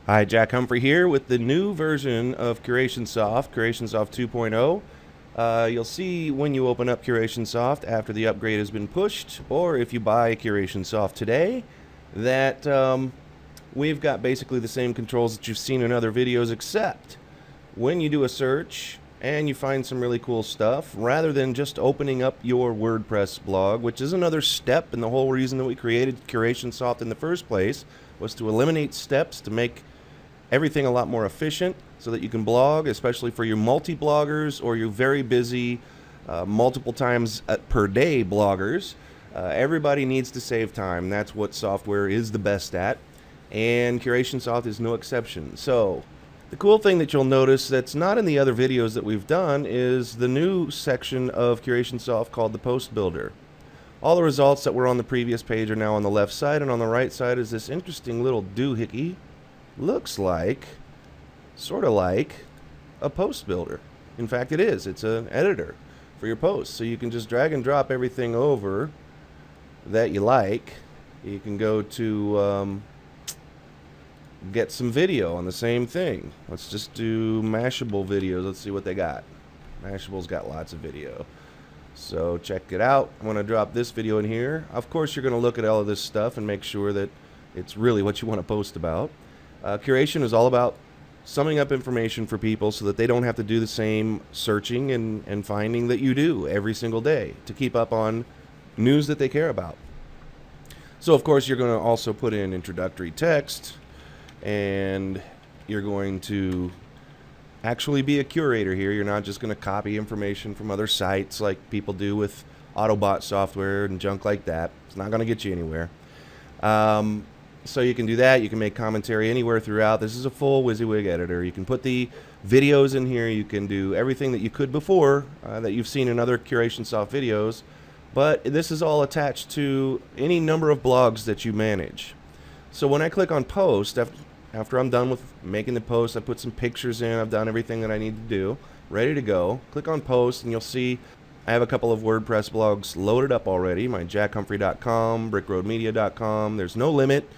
Hi, Jack Humphrey here with the new version of CurationSoft, CurationSoft 2.0. You'll see when you open up CurationSoft after the upgrade has been pushed, or if you buy CurationSoft today, that we've got basically the same controls that you've seen in other videos, except when you do a search and you find some really cool stuff, rather than just opening up your WordPress blog, which is another step, and the whole reason that we created CurationSoft in the first place was to eliminate steps to make everything a lot more efficient so that you can blog, especially for your multi-bloggers or your very busy multiple times per day bloggers. Everybody needs to save time. That's what software is the best at, and CurationSoft is no exception. So the cool thing that you'll notice that's not in the other videos that we've done is the new section of CurationSoft called the Post Builder. All the results that were on the previous page are now on the left side, and on the right side is this interesting little doohickey. Looks like, sort of like, a post builder. In fact, it is. It's an editor for your posts. So you can just drag and drop everything over that you like. You can go to get some video on the same thing. Let's just do Mashable videos. Let's see what they got. Mashable's got lots of video. So check it out. I'm going to drop this video in here. Of course, you're going to look at all of this stuff and make sure that it's really what you want to post about. Curation is all about summing up information for people so that they don't have to do the same searching and finding that you do every single day to keep up on news that they care about. So of course you're going to also put in introductory text, and you're going to actually be a curator here. You're not just going to copy information from other sites like people do with Autobot software and junk like that. It's not going to get you anywhere. So you can do that. You can make commentary anywhere throughout. This is a full WYSIWYG editor. You can put the videos in here. You can do everything that you could before that you've seen in other CurationSoft videos. But this is all attached to any number of blogs that you manage. So when I click on post, after I'm done with making the post, I put some pictures in. I've done everything that I need to do. Ready to go. Click on post and you'll see I have a couple of WordPress blogs loaded up already. My jackhumphrey.com, brickroadmedia.com. There's no limit.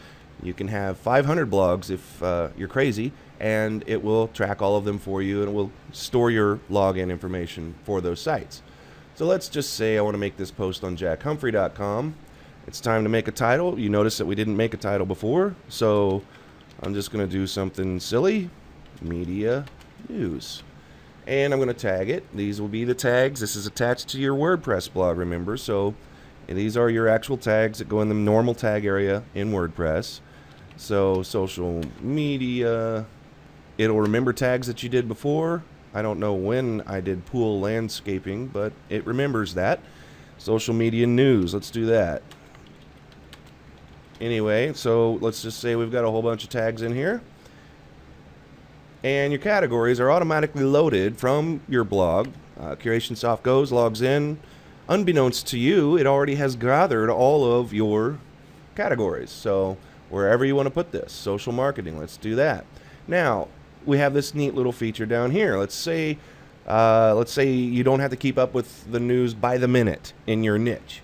You can have 500 blogs if you're crazy, and it will track all of them for you, and it will store your login information for those sites. So let's just say I want to make this post on jackhumphrey.com. It's time to make a title. You notice that we didn't make a title before, so I'm just going to do something silly. Media news. And I'm going to tag it. These will be the tags. This is attached to your WordPress blog, remember. So these are your actual tags that go in the normal tag area in WordPress. So social media, it'll remember tags that you did before. I don't know when I did pool landscaping, but it remembers that. Social media news, let's do that. Anyway, so let's just say we've got a whole bunch of tags in here. And your categories are automatically loaded from your blog. CurationSoft goes, logs in. Unbeknownst to you, it already has gathered all of your categories. So wherever you want to put this, social marketing, let's do that. Now we have this neat little feature down here. Let's say you don't have to keep up with the news by the minute in your niche.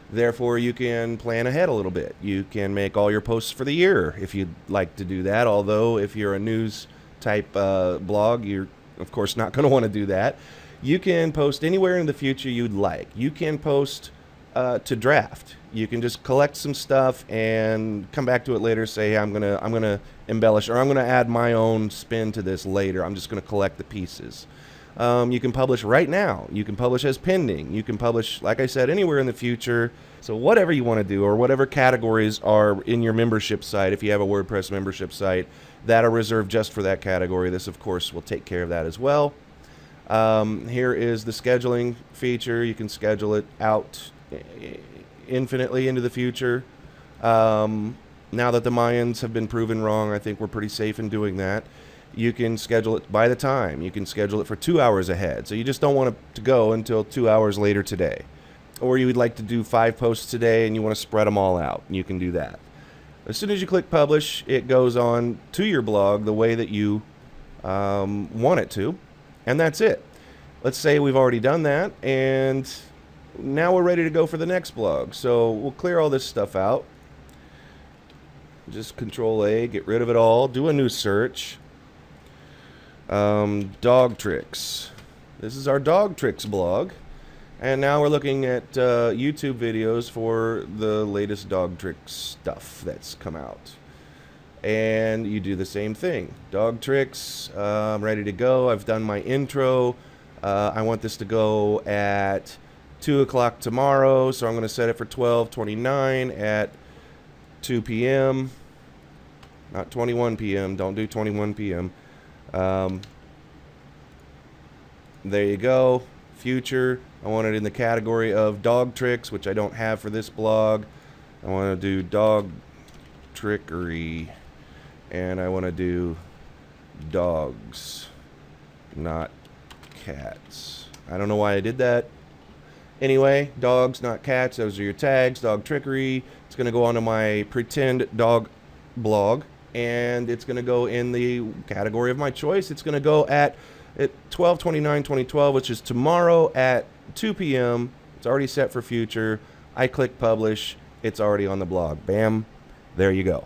Therefore, you can plan ahead a little bit. You can make all your posts for the year if you'd like to do that. Although if you're a news type blog, you're of course not going to want to do that. You can post anywhere in the future you'd like. You can post to draft. You can just collect some stuff and come back to it later. Say, hey, I'm gonna embellish, or I'm gonna add my own spin to this later. I'm just gonna collect the pieces. You can publish right now. You can publish as pending. You can publish, like I said, anywhere in the future. So whatever you want to do, or whatever categories are in your membership site, if you have a WordPress membership site that are reserved just for that category, this of course will take care of that as well. Here is the scheduling feature. You can schedule it out infinitely into the future. Now that the Mayans have been proven wrong, I think we're pretty safe in doing that. You can schedule it by the time. You can schedule it for 2 hours ahead. So you just don't want it to go until 2 hours later today. Or you would like to do 5 posts today and you want to spread them all out. You can do that. As soon as you click publish, it goes on to your blog the way that you want it to. And that's it. Let's say we've already done that, and now we're ready to go for the next blog. So we'll clear all this stuff out. Just Control A, get rid of it all, do a new search. Dog tricks. This is our dog tricks blog. And now we're looking at YouTube videos for the latest dog trick stuff that's come out. And you do the same thing. Dog tricks, I'm ready to go. I've done my intro. I want this to go at 2 o'clock tomorrow, so I'm going to set it for 12:29 at 2 p.m. Not 21 p.m. Don't do 21 p.m. There you go. Future. I want it in the category of dog tricks, which I don't have for this blog. I want to do dog trickery. And I want to do dogs, not cats. I don't know why I did that. Anyway, dogs, not cats. Those are your tags. Dog trickery. It's going to go onto my pretend dog blog. And it's going to go in the category of my choice. It's going to go at 12/29/2012, which is tomorrow at 2 p.m. It's already set for future. I click publish. It's already on the blog. Bam. There you go.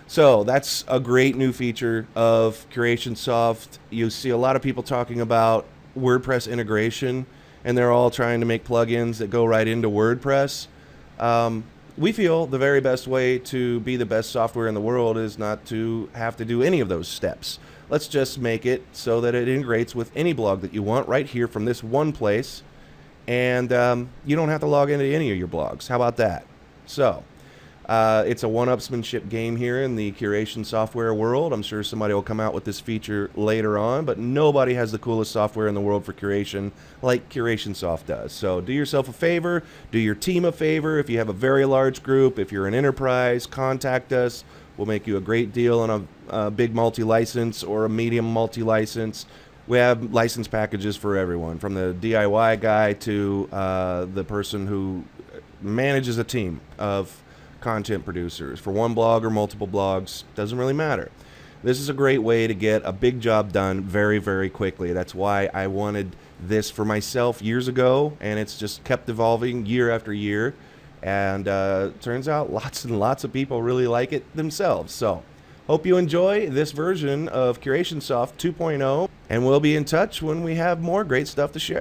So that's a great new feature of CurationSoft. You see a lot of people talking about WordPress integration, and they're all trying to make plugins that go right into WordPress. We feel the very best way to be the best software in the world is not to have to do any of those steps. Let's just make it so that it integrates with any blog that you want right here from this one place, and you don't have to log into any of your blogs. How about that? So it's a one-upsmanship game here in the curation software world. I'm sure somebody will come out with this feature later on, but nobody has the coolest software in the world for curation like CurationSoft does. So do yourself a favor, do your team a favor. If you have a very large group, if you're an enterprise, contact us. We'll make you a great deal on a big multi-license or a medium multi-license. We have license packages for everyone, from the DIY guy to the person who manages a team of content producers for one blog or multiple blogs. Doesn't really matter. This is a great way to get a big job done very, very quickly. That's why I wanted this for myself years ago, and it's just kept evolving year after year. And turns out lots and lots of people really like it themselves. So hope you enjoy this version of CurationSoft 2.0, and we'll be in touch when we have more great stuff to share.